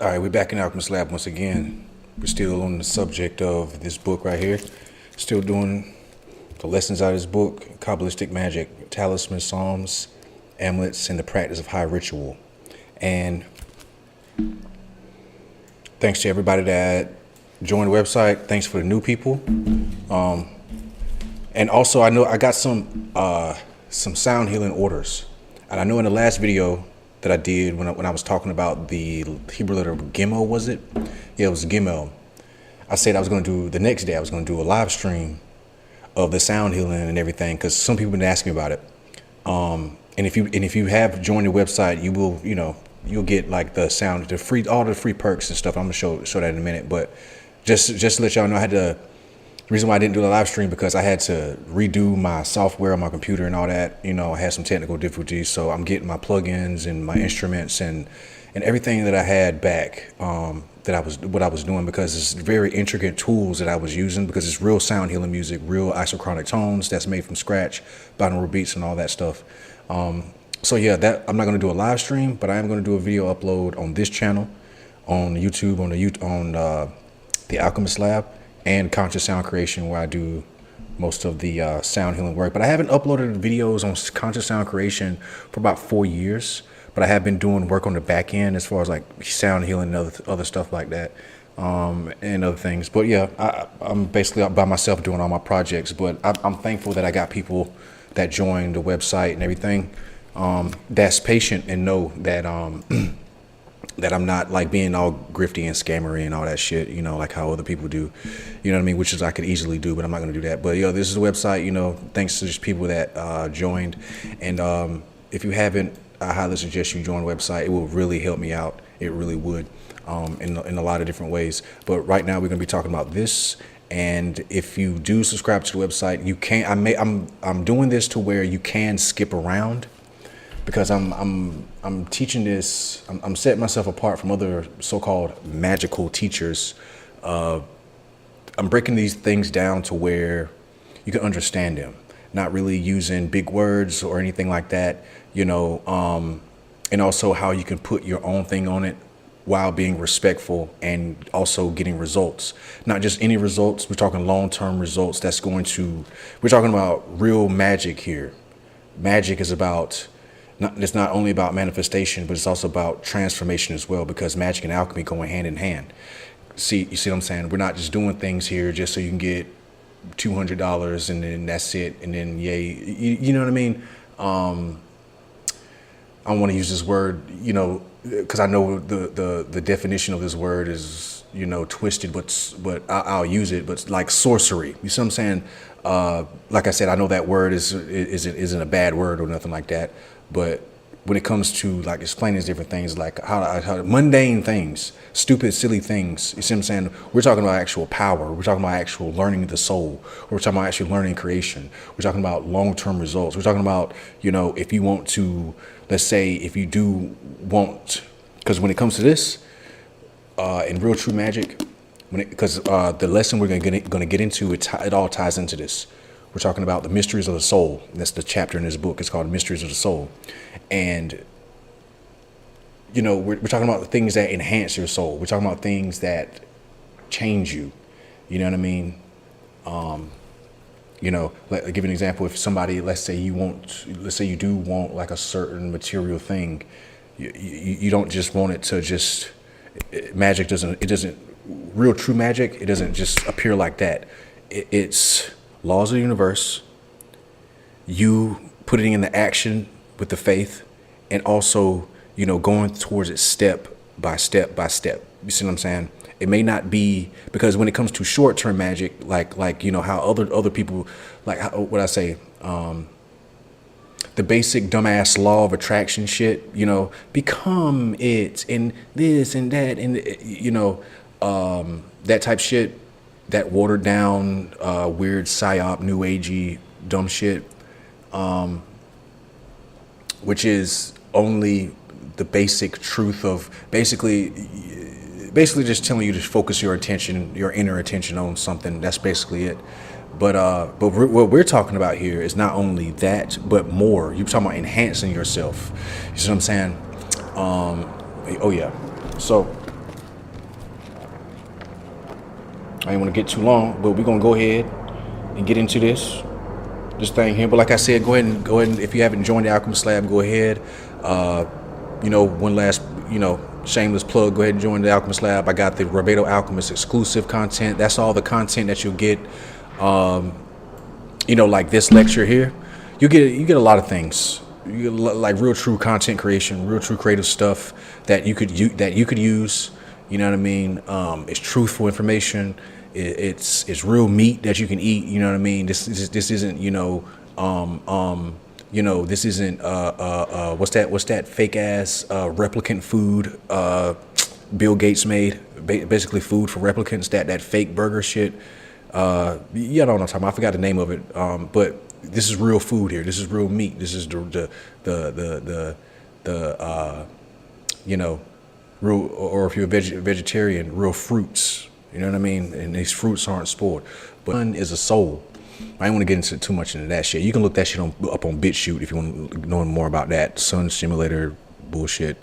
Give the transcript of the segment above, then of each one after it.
All right, we're back in Alchemist Lab once again. We're still on the subject of this book right here. Still doing the lessons out of this book: Qabbalistic magic, talismans, psalms, amulets, and the practice of high ritual. And thanks to everybody that joined the website. Thanks for the new people. And also, I know I got some sound healing orders. And I know in the last video that I did when I was talking about the Hebrew letter Gimel, was it? Yeah, it was Gimel. I said I was going to do, the next day I was going to do a live stream of the sound healing and everything, because some people have been asking me about it. And if you have joined the website, you will, you'll get like the sound, all the free perks and stuff. I'm gonna show that in a minute. But just to let y'all know, the reason why I didn't do the live stream, because I had to redo my software on my computer and all that. I had some technical difficulties, so I'm getting my plugins and my instruments and everything that I had back. What I was doing, because it's very intricate tools that I was using, because it's real sound healing music, real isochronic tones that's made from scratch, binaural beats and all that stuff. So yeah, that I'm not going to do a live stream, but I am going to do a video upload on this channel, on YouTube, on the Alchemist Lab, and Conscious Sound Creation, where I do most of the sound healing work. But I haven't uploaded videos on Conscious Sound Creation for about 4 years. But I have been doing work on the back end as far as like sound healing and other stuff like that, and other things. But yeah, I'm basically by myself doing all my projects. But I'm thankful that I got people that joined the website and everything, that's patient and know that that I'm not like being all grifty and scammery and all that shit, like how other people do, you know what I mean? Which is I could easily do, but I'm not going to do that. But this is a website, thanks to just people that joined. And if you haven't, I highly suggest you join the website. It will really help me out. It really would, in a lot of different ways. But right now we're going to be talking about this. And if you do subscribe to the website, you can. I'm doing this to where you can skip around, because I'm teaching this. I'm setting myself apart from other so-called magical teachers. I'm breaking these things down to where you can understand them, not really using big words or anything like that. And also how you can put your own thing on it while being respectful and also getting results. Not just any results, we're talking long-term results we're talking about real magic here. Magic is it's not only about manifestation, but it's also about transformation as well, because magic and alchemy go hand in hand. You see what I'm saying? We're not just doing things here just so you can get $200 and then that's it, and then yay, you know what I mean? I want to use this word, because I know the definition of this word is, twisted, but I'll use it. But like sorcery, you see what I'm saying? Like I said, I know that word isn't a bad word or nothing like that. But when it comes to like explaining these different things, like how mundane things, stupid, silly things, you see what I'm saying? We're talking about actual power. We're talking about actual learning the soul. We're talking about actually learning creation. We're talking about long-term results. We're talking about, if you want to, let's say, if you do want, because when it comes to this, in real true magic, because the lesson we're going to get into, it all ties into this. We're talking about the mysteries of the soul. That's the chapter in this book. It's called Mysteries of the Soul. And, we're talking about the things that enhance your soul. We're talking about things that change you. You know what I mean? I'll give you an example. If somebody, let's say you do want like a certain material thing, you don't just want it to just, magic doesn't, real true magic, it doesn't just appear like that. It's laws of the universe, you putting in the action with the faith, and also, going towards it step by step by step. You see what I'm saying? It may not be, because when it comes to short-term magic, like how other people, like what I say, the basic dumbass law of attraction shit, become it and this and that and that type shit, that watered down, weird psyop, new agey, dumb shit, which is only the basic truth of basically just telling you to focus your attention, your inner attention on something. That's basically it. But what we're talking about here is not only that, but more. You're talking about enhancing yourself. You see what I'm saying? Oh yeah. So I ain't want to get too long, but we're gonna go ahead and get into this thing here. But like I said, go ahead and if you haven't joined the Alchemist Lab, go ahead. One last, shameless plug. Go ahead and join the Alchemist Lab. I got the Rabbi Alchemist exclusive content. That's all the content that you'll get. Like this lecture here, you get a lot of things. You get like real true content creation, real true creative stuff that you could use. You know what I mean? It's truthful information. It's real meat that you can eat. You know what I mean? This isn't this isn't what's that fake ass replicant food Bill Gates made, basically food for replicants, that fake burger shit. You know what I'm talking about. I forgot the name of it. But this is real food here. This is real meat. This is the real, or if you're a vegetarian, real fruits. You know what I mean? And these fruits aren't spoiled. But sun is a soul. I don't want to get into too much into that shit. You can look that shit up on BitChute if you want to know more about that sun simulator bullshit.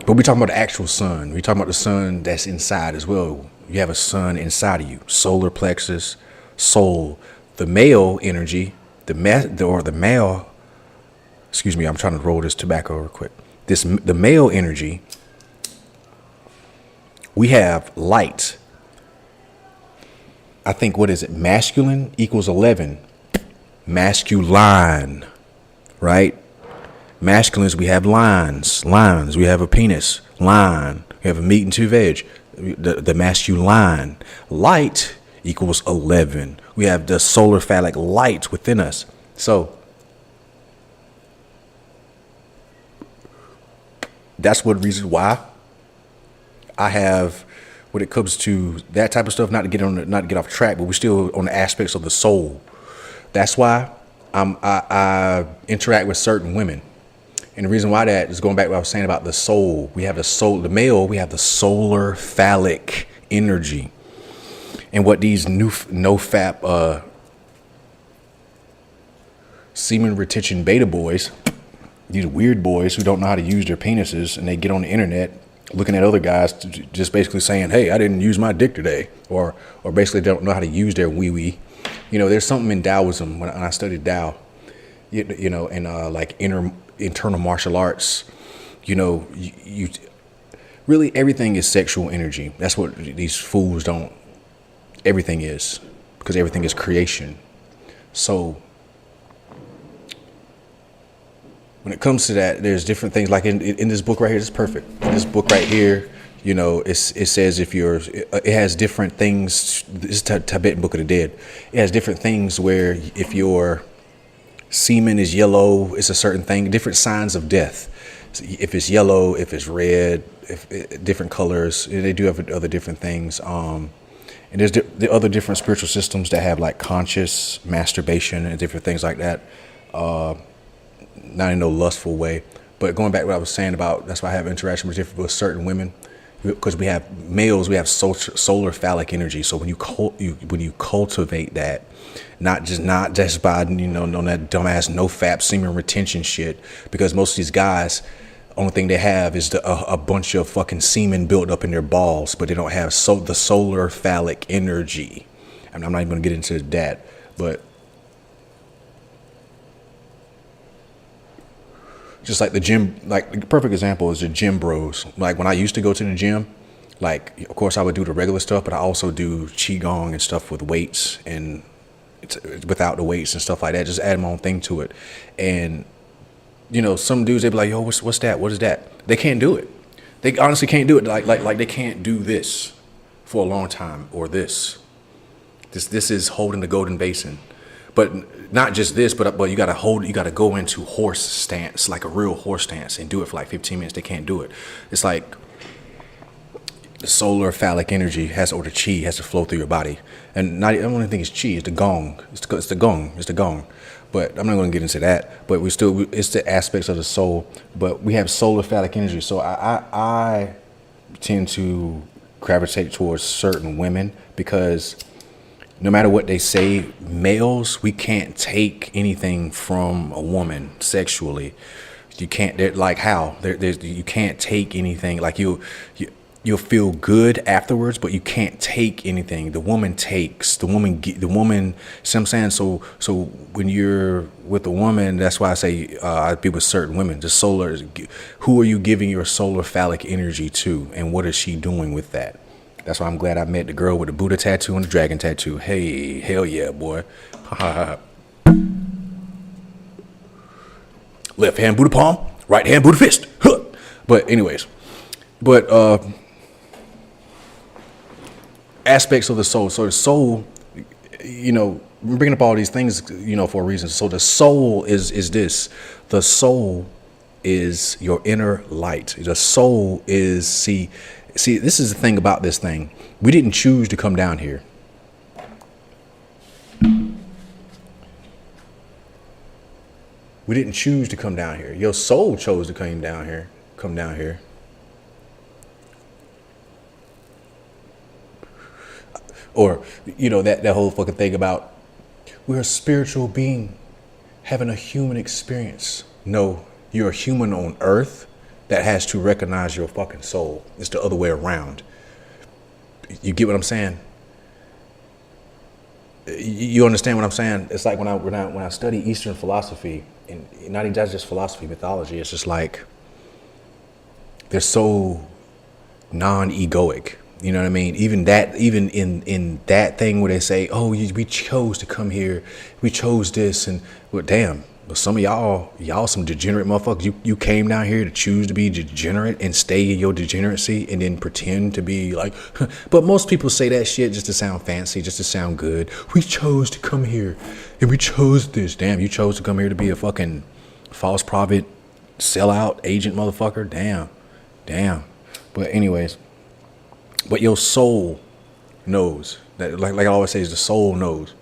But we're talking about the actual sun. We're talking about the sun that's inside as well. You have a sun inside of you. Solar plexus, soul. The male energy, the male. Excuse me, I'm trying to roll this tobacco real quick. The male energy. We have light. I think, what is it? Masculine equals 11. Masculine, right? Masculines, we have lines. We have a penis. Line. We have a meat and two veg. The masculine. Light equals 11. We have the solar phallic light within us. So that's one reason why I have, when it comes to that type of stuff, not to get off track, but we're still on the aspects of the soul. That's why I interact with certain women. And the reason why that is going back to what I was saying about the soul. We have the male, we have the solar phallic energy. And what these no-fap semen retention beta boys, these weird boys who don't know how to use their penises, and they get on the internet looking at other guys just basically saying, hey, I didn't use my dick today, or basically don't know how to use their wee-wee. There's something in Taoism when I studied Tao, and like internal martial arts, you really, everything is sexual energy. That's what these fools don't. Everything is, because everything is creation. So when it comes to that, there's different things. Like in this book right here, it's perfect. In this book right here, it says it has different things. This is Tibetan Book of the Dead. It has different things where if your semen is yellow, it's a certain thing. Different signs of death. If it's yellow, if it's red, different colors. They do have other different things. And there's the other different spiritual systems that have like conscious masturbation and different things like that. Not in no lustful way, but going back to what I was saying about, that's why I have interaction with certain women, because we have males, we have solar phallic energy. So when you cultivate that, not just by on that dumbass no-fap semen retention shit, because most of these guys, only thing they have is a bunch of fucking semen built up in their balls, but they don't have the solar phallic energy. And I'm not even gonna get into that, but just like the gym, like the perfect example is the gym bros. Like when I used to go to the gym, like of course I would do the regular stuff, but I also do qigong and stuff with weights and it's without the weights and stuff like that. Just add my own thing to it. And some dudes, they be like, yo, what's that? What is that? They can't do it. They honestly can't do it. Like they can't do this for a long time, or this is holding the golden basin. But not just this, but you gotta go into horse stance, like a real horse stance, and do it for like 15 minutes. They can't do it. It's like the solar phallic energy or the chi has to flow through your body. And I don't even think it's chi, it's the gong. It's the gong. But I'm not gonna get into that. But it's the aspects of the soul. But we have solar phallic energy. So I tend to gravitate towards certain women because no matter what they say, males, we can't take anything from a woman sexually. You can't. Like how? You can't take anything. Like you'll feel good afterwards, but you can't take anything. The woman takes. The woman. See what I'm saying? So when you're with a woman, that's why I say I be with certain women. The solar. Who are you giving your solar phallic energy to, and what is she doing with that? That's why I'm glad I met the girl with the Buddha tattoo and the dragon tattoo. Hey, hell yeah, boy. Left hand Buddha palm, right hand Buddha fist. Huh. But anyways, aspects of the soul. So the soul, we're bringing up all these things, for a reason. So the soul is this. The soul is your inner light. The soul is, see, this is the thing about this thing. We didn't choose to come down here. We didn't choose to come down here. Your soul chose to come down here. Or, that whole fucking thing about we're a spiritual being having a human experience. No, you're a human on earth that has to recognize your fucking soul. It's the other way around. You get what I'm saying? You understand what I'm saying? It's like when I study Eastern philosophy, and not even just philosophy, mythology, it's just like they're so non-egoic. You know what I mean? Even in that thing where they say, "Oh, we chose to come here, we chose this," and well, damn. But some of y'all some degenerate motherfuckers. You came down here to choose to be degenerate and stay in your degeneracy and then pretend to be like, but most people say that shit just to sound fancy, just to sound good. We chose to come here and we chose this. Damn, you chose to come here to be a fucking false prophet, sellout, agent motherfucker. Damn. But anyways, but your soul knows that, like I always say, is the soul knows.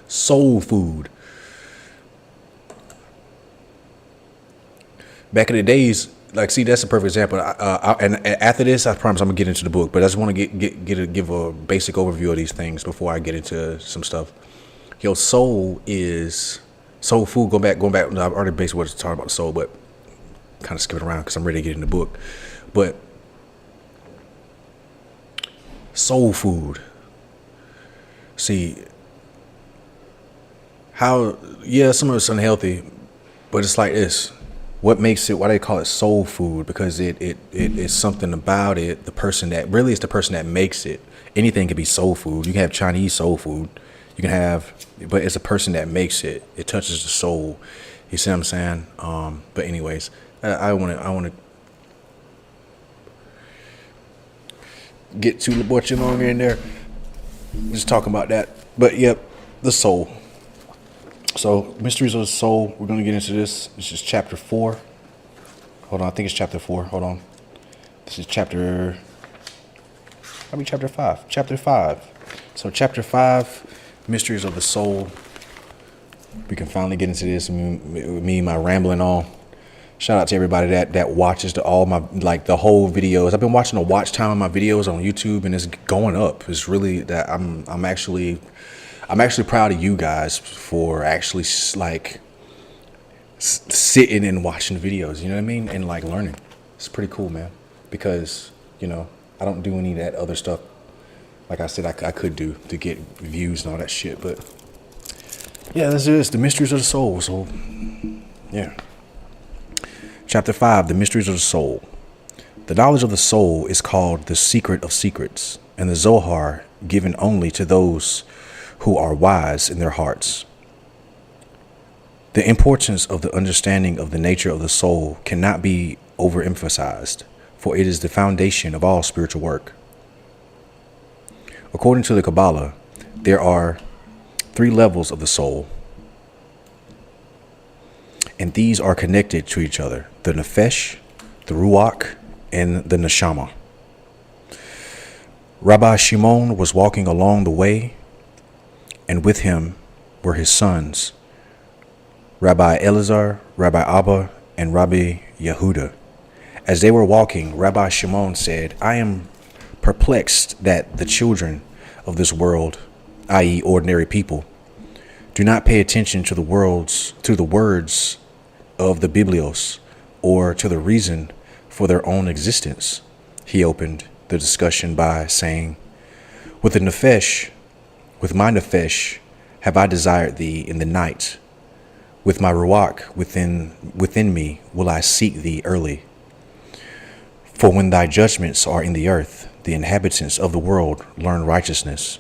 Soul food. Back in the days, like, see, that's a perfect example. And after this, I promise I'm gonna get into the book, but I just want to give a basic overview of these things before I get into some stuff. Your soul is soul food. Going back. I've already basically was talking about the soul, but kind of skipping around because I'm ready to get in the book. But soul food. See. How, some of it's unhealthy, but it's like this. What makes it, why they call it soul food? Because it is something about it. The person that makes it. Anything can be soul food. You can have Chinese soul food. You can have, but it's a person that makes it. It touches the soul. You see what I'm saying? But anyways, I want to get too much longer in there. Just talking about that. But yep, the soul. So, Mysteries of the Soul, we're going to get into this. This is chapter 4. Hold on, I think it's chapter 4. Hold on. This is chapter 5. Chapter 5. So, chapter 5, Mysteries of the Soul. We can finally get into this. Me, my rambling on. Shout out to everybody that watches the whole videos. I've been watching the watch time of my videos on YouTube, and it's going up. It's really that I'm actually proud of you guys for actually sitting and watching videos, you know what I mean? And learning. It's pretty cool, man. Because, I don't do any of that other stuff. Like I said, I could do to get views and all that shit. But yeah, this is the Mysteries of the Soul. So yeah. Chapter 5, the Mysteries of the Soul. The knowledge of the soul is called the secret of secrets, and the Zohar given only to those who are wise in their hearts. The importance of the understanding of the nature of the soul cannot be overemphasized, for it is the foundation of all spiritual work. According to the Qabbalah, there are 3 levels of the soul, and these are connected to each other: the Nephesh, the Ruach, and the Neshamah. Rabbi Shimon was walking along the way, and with him were his sons, Rabbi Elazar, Rabbi Abba, and Rabbi Yehuda. As they were walking, Rabbi Shimon said, "I am perplexed that the children of this world, i.e. ordinary people, do not pay attention to the words of the Biblios, or to the reason for their own existence. He opened the discussion by saying, with my Nephesh, have I desired thee in the night. With my Ruach within me will I seek thee early. For when thy judgments are in the earth, the inhabitants of the world learn righteousness.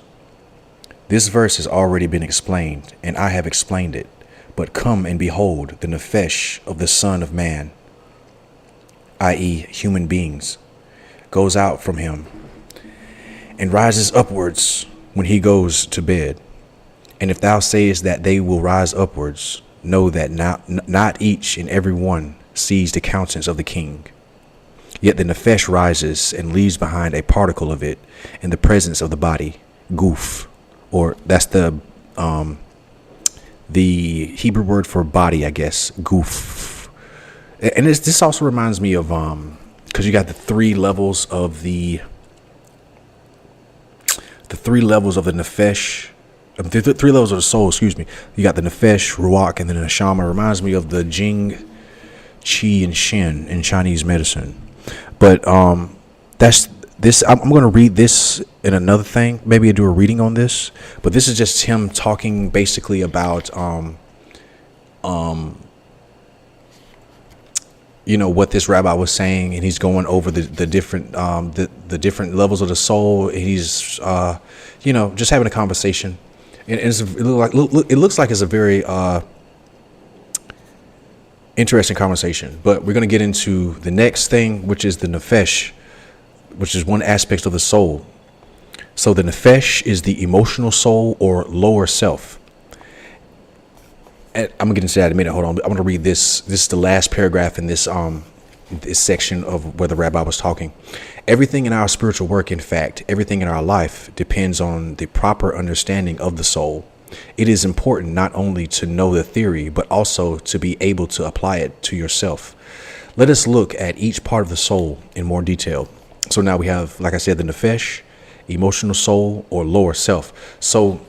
This verse has already been explained, and I have explained it. But come and behold the Nephesh of the Son of Man, i.e. human beings, goes out from him and rises upwards when he goes to bed. And if thou sayest that they will rise upwards, know that not each and every one sees the countenance of the king. Yet the Nephesh rises and leaves behind a particle of it in the presence of the body, goof, or that's the Hebrew word for body, I guess, goof. And this also reminds me of because you got the three levels of the Nephesh, the three levels of the soul, excuse me. You got the Nephesh, Ruach, and then the Neshamah. It reminds me of the Jing, Qi, and Shen in Chinese medicine. But that's this. I'm going to read this in another thing. Maybe I do a reading on this. But this is just him talking basically about what this rabbi was saying, and he's going over the different the different levels of the soul. And he's just having a conversation, and it looks like it's a very interesting conversation. But we're going to get into the next thing, which is the Nephesh, which is one aspect of the soul. So the Nephesh is the emotional soul or lower self. And I'm gonna get into that in a minute. Hold on. I'm going to read this. This is the last paragraph in this section of where the rabbi was talking. Everything in our spiritual work, in fact, everything in our life depends on the proper understanding of the soul. It is important not only to know the theory, but also to be able to apply it to yourself. Let us look at each part of the soul in more detail. So now we have, like I said, the Nephesh, emotional soul, or lower self. So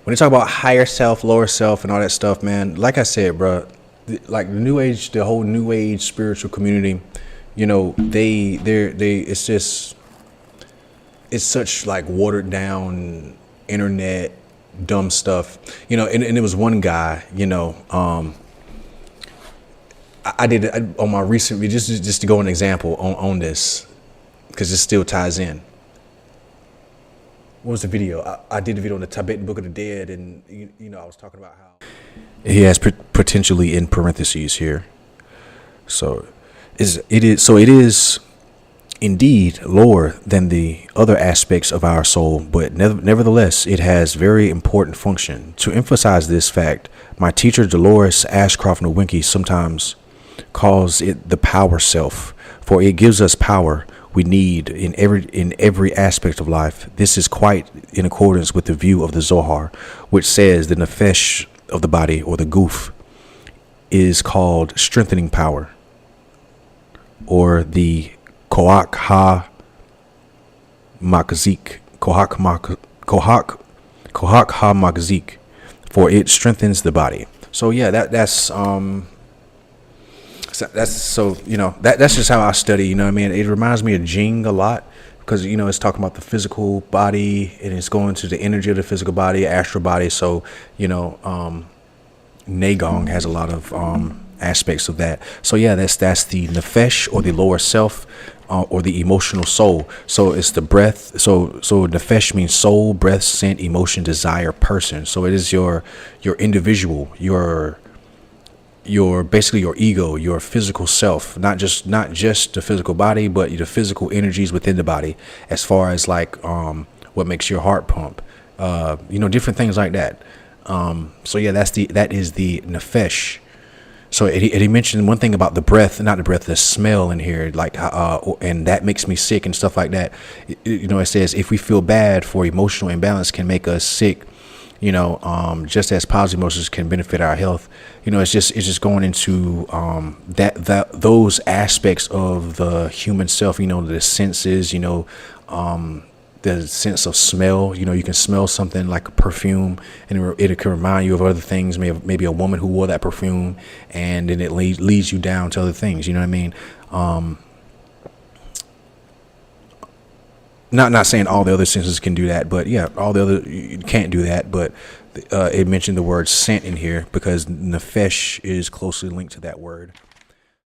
when you talk about higher self, lower self, and all that stuff, man, like I said, bro, like the New Age, the whole New Age spiritual community, it's such like watered down internet dumb stuff, and it was one guy, I did it on my recent, just to go an example on this, because it still ties in. What was the video? I did a video on the Tibetan Book of the Dead, and I was talking about how he has potentially in parentheses here. So it is indeed lower than the other aspects of our soul, but nevertheless, it has very important function. To emphasize this fact, my teacher Dolores Ashcroft Nowinski sometimes calls it the power self, for it gives us power we need in every aspect of life. This is quite in accordance with the view of the Zohar, which says the Nephesh of the body, or the goof, is called strengthening power, or the Kohak ha-Makazik, Kohak ha-Makazik, for it strengthens the body. So yeah, that's just how I study. It reminds me of Jing a lot, because it's talking about the physical body, and it's going to the energy of the physical body, astral body. So Nagong has a lot of aspects of that. So yeah, that's the Nephesh, or the lower self, or the emotional soul. So it's the breath. So Nephesh means soul, breath, scent, emotion, desire, person. So it is your individual, your basically your ego, your physical self, not just the physical body, but the physical energies within the body, as far as like what makes your heart pump, different things like that. So yeah, that is the Nephesh. So he mentioned one thing about the breath, not the breath, the smell in here, like and that makes me sick and stuff like that. It says if we feel bad, for emotional imbalance can make us sick. Just as positive emotions can benefit our health. It's just going into those aspects of the human self. The senses. The sense of smell. You can smell something like a perfume, and it can remind you of other things. Maybe a woman who wore that perfume, and then it leads you down to other things. You know what I mean? Not saying all the other senses can do that, but yeah, all the other you can't do that. But it mentioned the word scent in here because Nephesh is closely linked to that word.